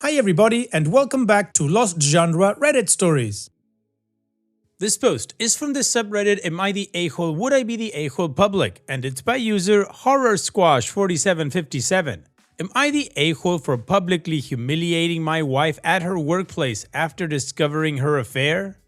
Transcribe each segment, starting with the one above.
Hi everybody and welcome back to Lost Genre Reddit Stories. This post is from the subreddit Am I the A-hole? Would I be the A-hole public? And it's by user HorrorSquash4757. Am I the a-hole for publicly humiliating my wife at her workplace after discovering her affair?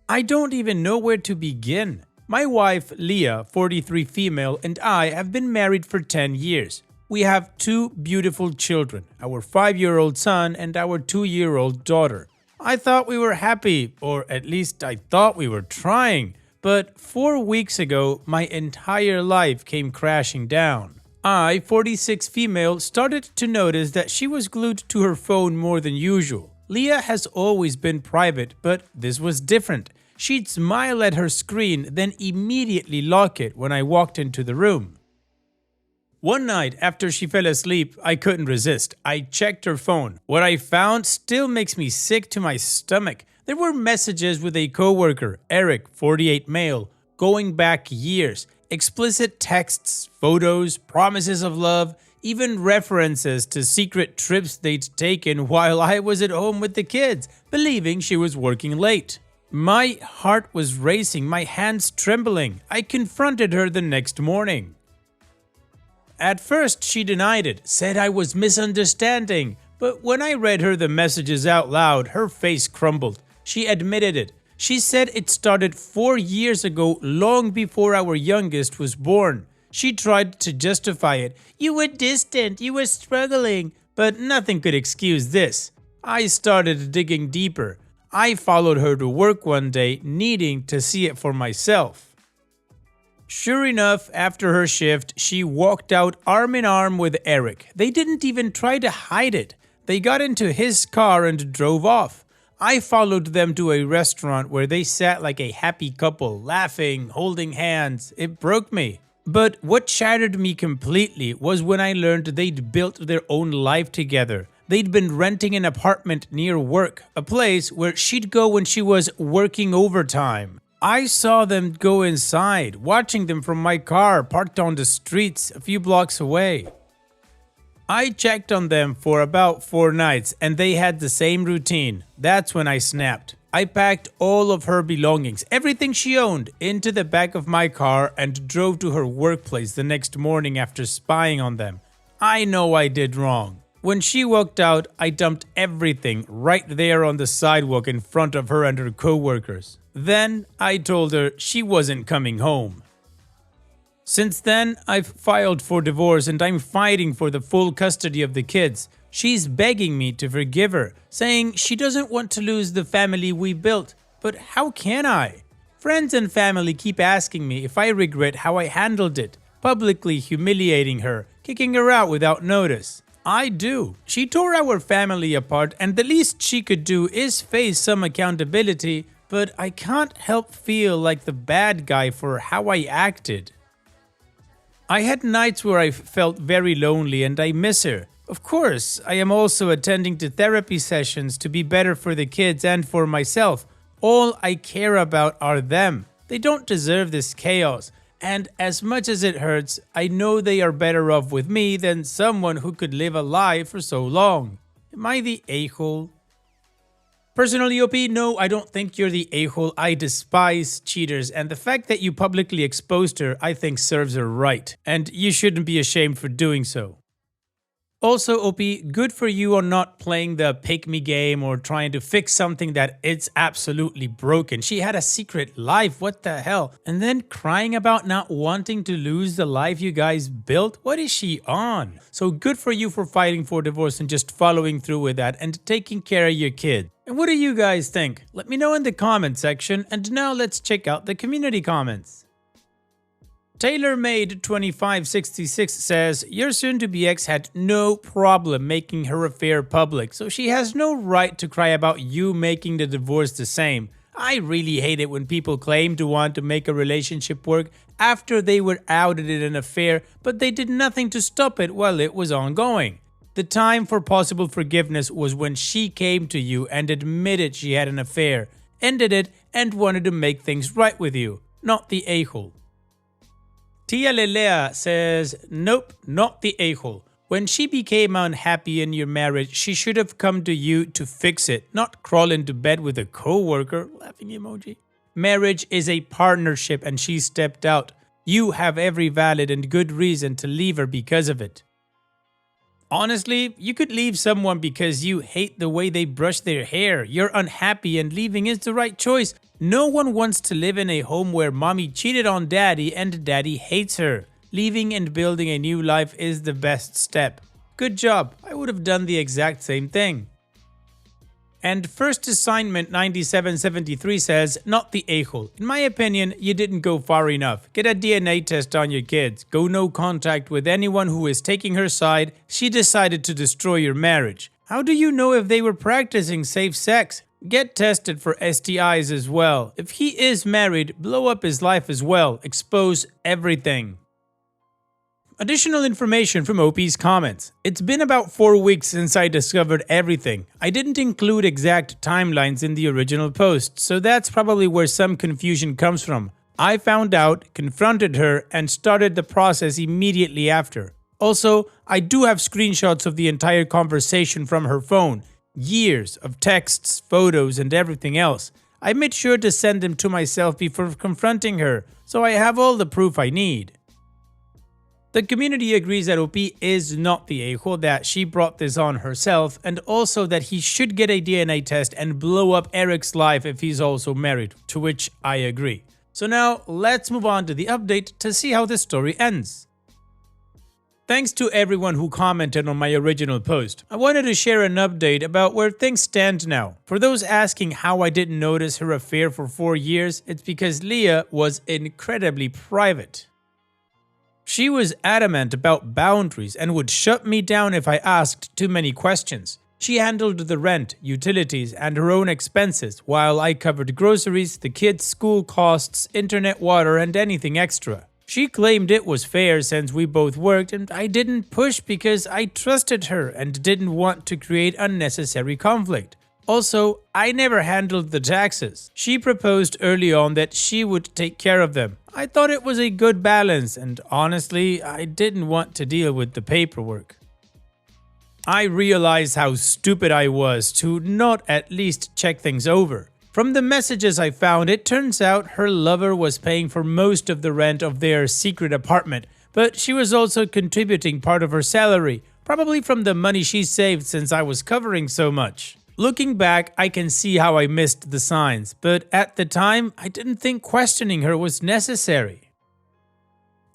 I don't even know where to begin. My wife, Leah, 43 female, and I have been married for 10 years. We have two beautiful children, our 5-year-old son and our 2-year-old daughter. I thought we were happy, or at least I thought we were trying. But 4 weeks ago, my entire life came crashing down. I, 46 female, started to notice that she was glued to her phone more than usual. Leah has always been private, but this was different. She'd smile at her screen, then immediately lock it when I walked into the room. One night, after she fell asleep, I couldn't resist. I checked her phone. What I found still makes me sick to my stomach. There were messages with a coworker, Eric, 48 male, going back years. Explicit texts, photos, promises of love, even references to secret trips they'd taken while I was at home with the kids, believing she was working late. My heart was racing, my hands trembling. I confronted her the next morning. At first, she denied it, said I was misunderstanding, but when I read her the messages out loud, her face crumbled. She admitted it. She said it started 4 years ago, long before our youngest was born. She tried to justify it. You were distant, you were struggling, but nothing could excuse this. I started digging deeper. I followed her to work one day, needing to see it for myself. Sure enough, after her shift, she walked out arm in arm with Eric. They didn't even try to hide it. They got into his car and drove off. I followed them to a restaurant where they sat like a happy couple, laughing, holding hands. It broke me. But what shattered me completely was when I learned they'd built their own life together. They'd been renting an apartment near work, a place where she'd go when she was working overtime. I saw them go inside, watching them from my car parked on the streets a few blocks away. I checked on them for about 4 nights and they had the same routine. That's when I snapped. I packed all of her belongings, everything she owned, into the back of my car and drove to her workplace the next morning after spying on them. I know I did wrong. When she walked out, I dumped everything right there on the sidewalk in front of her and her coworkers. Then I told her she wasn't coming home. Since then, I've filed for divorce and I'm fighting for the full custody of the kids. She's begging me to forgive her, saying she doesn't want to lose the family we built. But how can I? Friends and family keep asking me if I regret how I handled it, publicly humiliating her, kicking her out without notice. I do. She tore our family apart and the least she could do is face some accountability, but I can't help feel like the bad guy for how I acted. I had nights where I felt very lonely and I miss her. Of course, I am also attending to therapy sessions to be better for the kids and for myself. All I care about are them. They don't deserve this chaos. And as much as it hurts, I know they are better off with me than someone who could live a lie for so long. Am I the a-hole? Personally, OP, no, I don't think you're the a-hole. I despise cheaters, and the fact that you publicly exposed her, I think serves her right. And you shouldn't be ashamed for doing so. Also, OP, good for you on not playing the pick me game or trying to fix something that it's absolutely broken. She had a secret life, what the hell? And then crying about not wanting to lose the life you guys built? What is she on? So good for you for fighting for divorce and just following through with that and taking care of your kid. And what do you guys think? Let me know in the comment section, and now let's check out the community comments. TaylorMade2566 says, your soon-to-be ex had no problem making her affair public, so she has no right to cry about you making the divorce the same. I really hate it when people claim to want to make a relationship work after they were outed in an affair, but they did nothing to stop it while it was ongoing. The time for possible forgiveness was when she came to you and admitted she had an affair, ended it, and wanted to make things right with you, not the a-hole. Tia Lelea says, nope, not the a-hole. When she became unhappy in your marriage, she should have come to you to fix it, not crawl into bed with a coworker. Laughing emoji. Marriage is a partnership and she stepped out. You have every valid and good reason to leave her because of it. Honestly, you could leave someone because you hate the way they brush their hair. You're unhappy and leaving is the right choice. No one wants to live in a home where mommy cheated on daddy and daddy hates her. Leaving and building a new life is the best step. Good job, I would have done the exact same thing. And First Assignment 9773 says, not the a-hole. In my opinion, you didn't go far enough. Get a DNA test on your kids. Go no contact with anyone who is taking her side. She decided to destroy your marriage. How do you know if they were practicing safe sex? Get tested for STIs as well. If he is married, blow up his life as well. Expose everything. Additional information from OP's comments. It's been about 4 weeks since I discovered everything. I didn't include exact timelines in the original post, so that's probably where some confusion comes from. I found out, confronted her, and started the process immediately after. Also, I do have screenshots of the entire conversation from her phone. Years of texts, photos, and everything else. I made sure to send them to myself before confronting her, so I have all the proof I need. The community agrees that OP is not the a-hole, that she brought this on herself, and also that he should get a DNA test and blow up Eric's life if he's also married, to which I agree. So now, let's move on to the update to see how this story ends. Thanks to everyone who commented on my original post. I wanted to share an update about where things stand now. For those asking how I didn't notice her affair for 4 years, it's because Leah was incredibly private. She was adamant about boundaries and would shut me down if I asked too many questions. She handled the rent, utilities, and her own expenses, while I covered groceries, the kids' school costs, internet, water, and anything extra. She claimed it was fair since we both worked, and I didn't push because I trusted her and didn't want to create unnecessary conflict. Also, I never handled the taxes. She proposed early on that she would take care of them. I thought it was a good balance, and honestly, I didn't want to deal with the paperwork. I realized how stupid I was to not at least check things over. From the messages I found, it turns out her lover was paying for most of the rent of their secret apartment, but she was also contributing part of her salary, probably from the money she saved since I was covering so much. Looking back, I can see how I missed the signs, but at the time, I didn't think questioning her was necessary.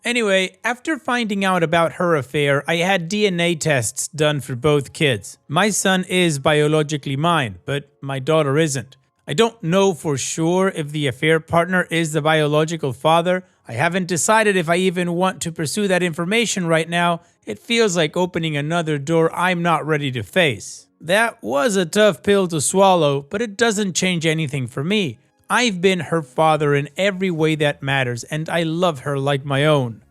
Anyway, after finding out about her affair, I had DNA tests done for both kids. My son is biologically mine, but my daughter isn't. I don't know for sure if the affair partner is the biological father. I haven't decided if I even want to pursue that information right now. It feels like opening another door I'm not ready to face. That was a tough pill to swallow, but it doesn't change anything for me. I've been her father in every way that matters, and I love her like my own.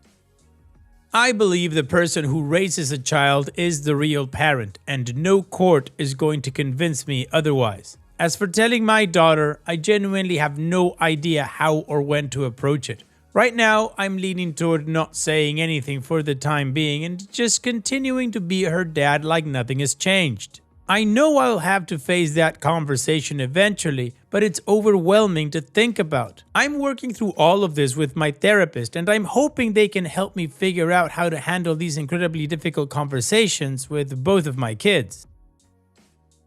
I believe the person who raises a child is the real parent, and no court is going to convince me otherwise. As for telling my daughter, I genuinely have no idea how or when to approach it. Right now, I'm leaning toward not saying anything for the time being and just continuing to be her dad like nothing has changed. I know I'll have to face that conversation eventually, but it's overwhelming to think about. I'm working through all of this with my therapist, and I'm hoping they can help me figure out how to handle these incredibly difficult conversations with both of my kids.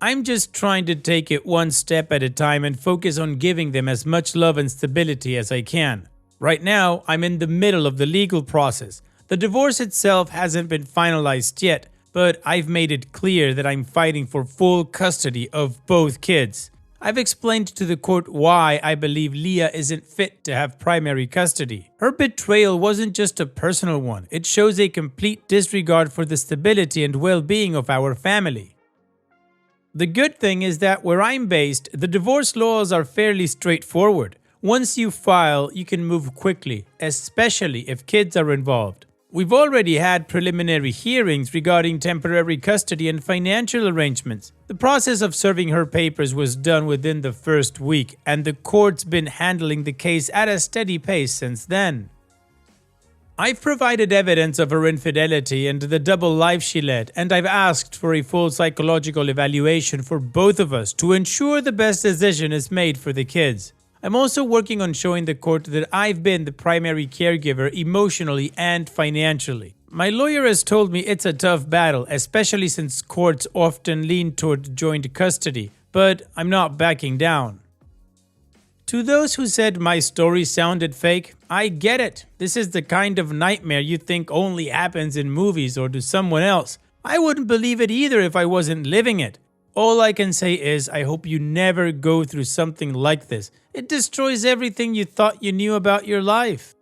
I'm just trying to take it one step at a time and focus on giving them as much love and stability as I can. Right now, I'm in the middle of the legal process. The divorce itself hasn't been finalized yet, but I've made it clear that I'm fighting for full custody of both kids. I've explained to the court why I believe Leah isn't fit to have primary custody. Her betrayal wasn't just a personal one, it shows a complete disregard for the stability and well-being of our family. The good thing is that where I'm based, the divorce laws are fairly straightforward. Once you file, you can move quickly, especially if kids are involved. We've already had preliminary hearings regarding temporary custody and financial arrangements. The process of serving her papers was done within the first week, and the court's been handling the case at a steady pace since then. I've provided evidence of her infidelity and the double life she led, and I've asked for a full psychological evaluation for both of us to ensure the best decision is made for the kids. I'm also working on showing the court that I've been the primary caregiver emotionally and financially. My lawyer has told me it's a tough battle, especially since courts often lean toward joint custody, but I'm not backing down. To those who said my story sounded fake, I get it. This is the kind of nightmare you think only happens in movies or to someone else. I wouldn't believe it either if I wasn't living it. All I can say is I hope you never go through something like this. It destroys everything you thought you knew about your life.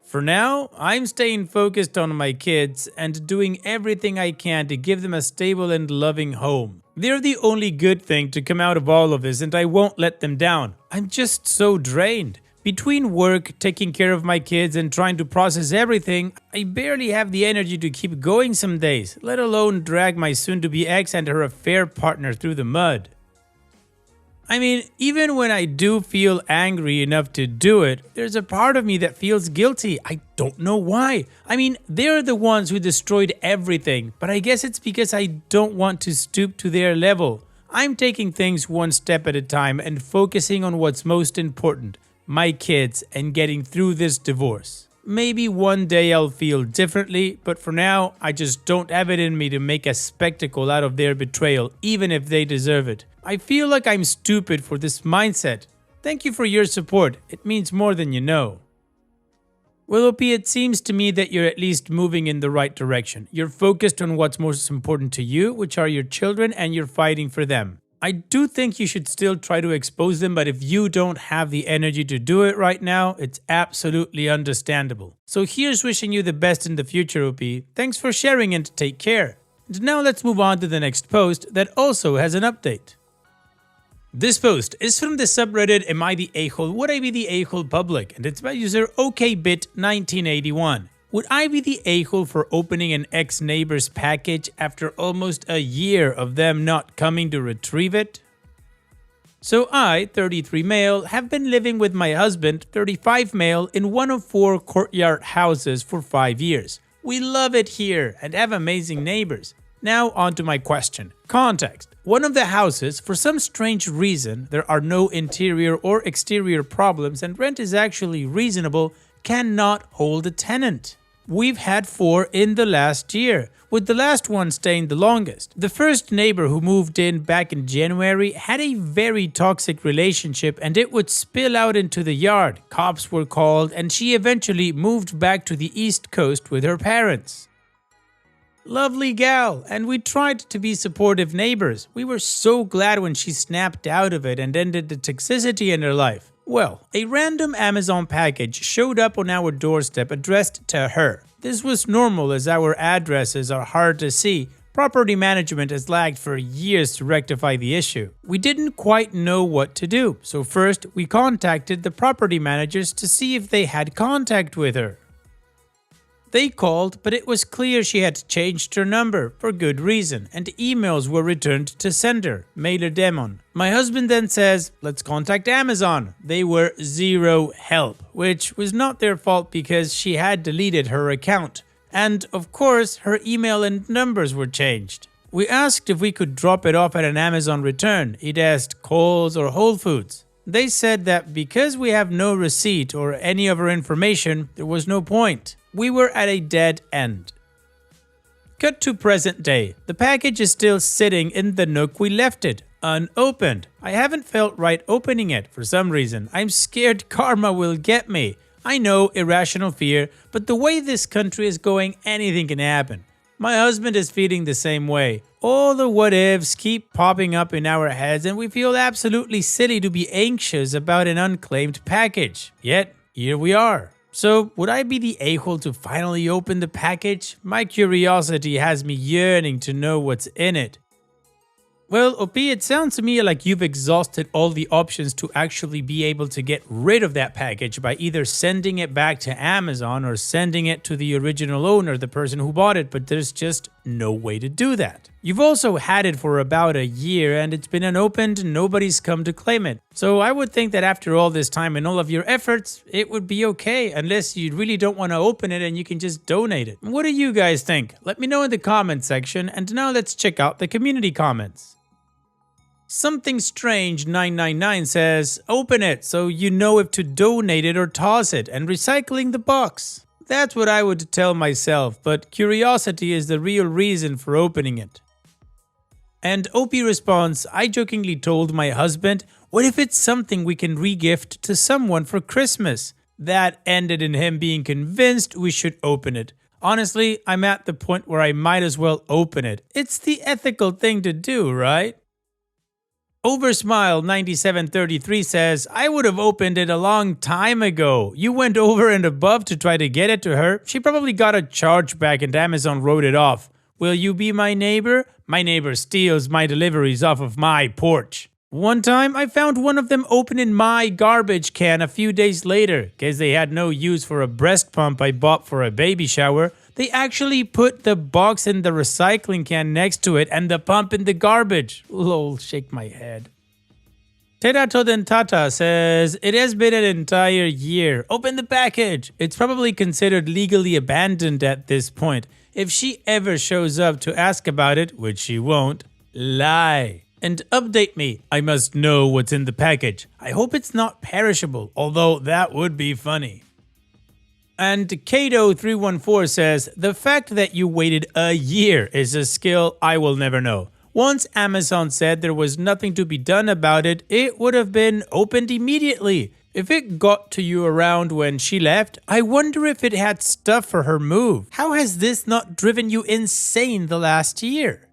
For now, I'm staying focused on my kids and doing everything I can to give them a stable and loving home. They're the only good thing to come out of all of this, and I won't let them down. I'm just so drained. Between work, taking care of my kids, and trying to process everything, I barely have the energy to keep going some days, let alone drag my soon-to-be ex and her affair partner through the mud. I mean, even when I do feel angry enough to do it, there's a part of me that feels guilty. I don't know why. I mean, they're the ones who destroyed everything, but I guess it's because I don't want to stoop to their level. I'm taking things one step at a time and focusing on what's most important, my kids, and getting through this divorce. Maybe one day I'll feel differently, but for now, I just don't have it in me to make a spectacle out of their betrayal, even if they deserve it. I feel like I'm stupid for this mindset. Thank you for your support. It means more than you know. Well, OP, it seems to me that you're at least moving in the right direction. You're focused on what's most important to you, which are your children, and you're fighting for them. I do think you should still try to expose them, but if you don't have the energy to do it right now, it's absolutely understandable. So here's wishing you the best in the future, OP. Thanks for sharing and take care. And now let's move on to the next post that also has an update. This post is from the subreddit Am I the A-hole? Would I be the A-hole public? And it's by user OKBit1981. Would I be the a-hole for opening an ex-neighbor's package after almost a year of them not coming to retrieve it? So I, 33 male, have been living with my husband, 35 male, in one of 4 courtyard houses for 5 years. We love it here and have amazing neighbors. Now on to my question. Context. One of the houses, for some strange reason, there are no interior or exterior problems and rent is actually reasonable, cannot hold a tenant. We've had 4 in the last year, with the last one staying the longest. The first neighbor who moved in back in January had a very toxic relationship and it would spill out into the yard. Cops were called and she eventually moved back to the East Coast with her parents. Lovely gal, and we tried to be supportive neighbors. We were so glad when she snapped out of it and ended the toxicity in her life. Well, a random Amazon package showed up on our doorstep addressed to her. This was normal as our addresses are hard to see. Property management has lagged for years to rectify the issue. We didn't quite know what to do, so first we contacted the property managers to see if they had contact with her. They called, but it was clear she had changed her number for good reason, and emails were returned to sender, mailer demon. My husband then says, let's contact Amazon. They were zero help, which was not their fault because she had deleted her account. And of course, her email and numbers were changed. We asked if we could drop it off at an Amazon return. It asked Kohl's or Whole Foods. They said that because we have no receipt or any of her information, there was no point. We were at a dead end. Cut to present day. The package is still sitting in the nook we left it, unopened. I haven't felt right opening it for some reason. I'm scared karma will get me. I know, irrational fear, but the way this country is going, anything can happen. My husband is feeling the same way. All the what ifs keep popping up in our heads and we feel absolutely silly to be anxious about an unclaimed package. Yet, here we are. So, would I be the a-hole to finally open the package? My curiosity has me yearning to know what's in it. Well, OP, it sounds to me like you've exhausted all the options to actually be able to get rid of that package by either sending it back to Amazon or sending it to the original owner, the person who bought it, but there's just no way to do that. You've also had it for about a year and it's been unopened and nobody's come to claim it. So I would think that after all this time and all of your efforts, it would be okay unless you really don't want to open it and you can just donate it. What do you guys think? Let me know in the comments section, and now let's check out the community comments. Something Strange 999 says, open it so you know if to donate it or toss it, and recycling the box. That's what I would tell myself, but curiosity is the real reason for opening it. And OP responds, I jokingly told my husband, what if it's something we can re-gift to someone for Christmas? That ended in him being convinced we should open it. Honestly, I'm at the point where I might as well open it. It's the ethical thing to do, right? Oversmile 9733 says, I would have opened it a long time ago. You went over and above to try to get it to her. She probably got a chargeback and Amazon wrote it off. Will you be my neighbor? My neighbor steals my deliveries off of my porch. One time, I found one of them open in my garbage can a few days later, cause they had no use for a breast pump I bought for a baby shower. They actually put the box in the recycling can next to it and the pump in the garbage. Lol, shake my head. Terato Dentata says, it has been an entire year. Open the package. It's probably considered legally abandoned at this point. If she ever shows up to ask about it, which she won't, lie. And update me. I must know what's in the package. I hope it's not perishable, although that would be funny. And Kato314 says, the fact that you waited a year is a skill I will never know. Once Amazon said there was nothing to be done about it, it would have been opened immediately. If it got to you around when she left, I wonder if it had stuff for her move. How has this not driven you insane the last year?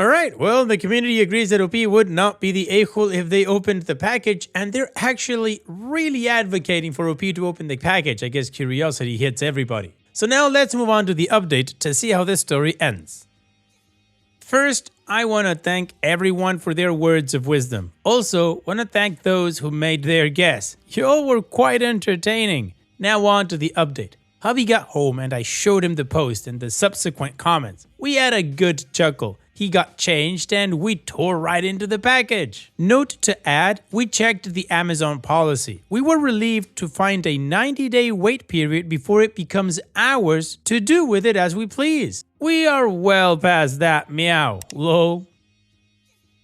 Alright, well, the community agrees that OP would not be the a-hole if they opened the package, and they're actually really advocating for OP to open the package. I guess curiosity hits everybody. So now let's move on to the update to see how this story ends. First, I want to thank everyone for their words of wisdom. Also, want to thank those who made their guess. You all were quite entertaining. Now on to the update. Hubby got home and I showed him the post and the subsequent comments. We had a good chuckle. He got changed and we tore right into the package. Note to add, we checked the Amazon policy. We were relieved to find a 90-day wait period before it becomes ours to do with it as we please. We are well past that, meow, lol.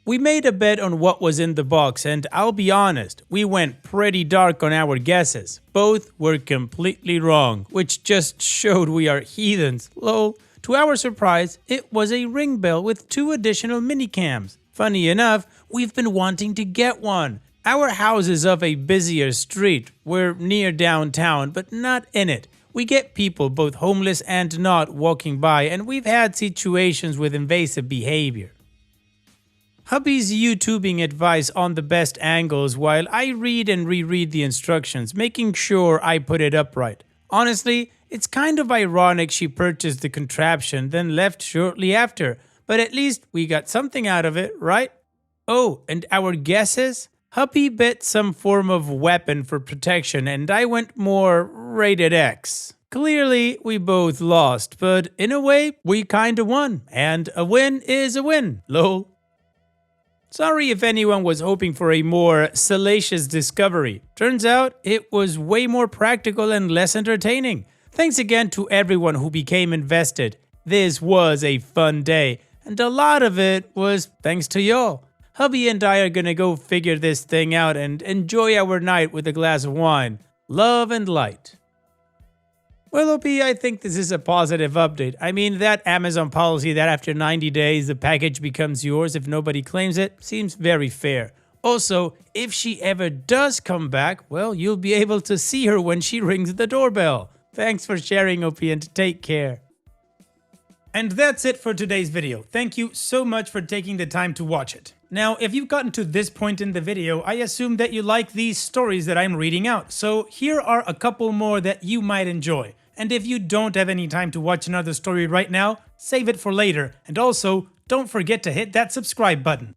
We made a bet on what was in the box and I'll be honest, we went pretty dark on our guesses. Both were completely wrong, which just showed we are heathens, lol. To our surprise, it was a ring bell with 2 additional minicams. Funny enough, we've been wanting to get one. Our house is off a busier street. We're near downtown, but not in it. We get people, both homeless and not, walking by, and we've had situations with invasive behavior. Hubby's YouTubing advice on the best angles while I read and reread the instructions, making sure I put it upright. Honestly, it's kind of ironic she purchased the contraption then left shortly after, but at least we got something out of it, right? Oh, and our guesses? Hubby bet some form of weapon for protection and I went more rated X. Clearly, we both lost, but in a way, we kinda won, and a win is a win, lol. Sorry if anyone was hoping for a more salacious discovery. Turns out, it was way more practical and less entertaining. Thanks again to everyone who became invested. This was a fun day, and a lot of it was thanks to y'all. Hubby and I are gonna go figure this thing out and enjoy our night with a glass of wine. Love and light. Well, OP, I think this is a positive update. I mean, that Amazon policy that after 90 days the package becomes yours if nobody claims it seems very fair. Also, if she ever does come back, well, you'll be able to see her when she rings the doorbell. Thanks for sharing, OP, and take care. And that's it for today's video. Thank you so much for taking the time to watch it. Now, if you've gotten to this point in the video, I assume that you like these stories that I'm reading out. So here are a couple more that you might enjoy. And if you don't have any time to watch another story right now, save it for later. And also, don't forget to hit that subscribe button.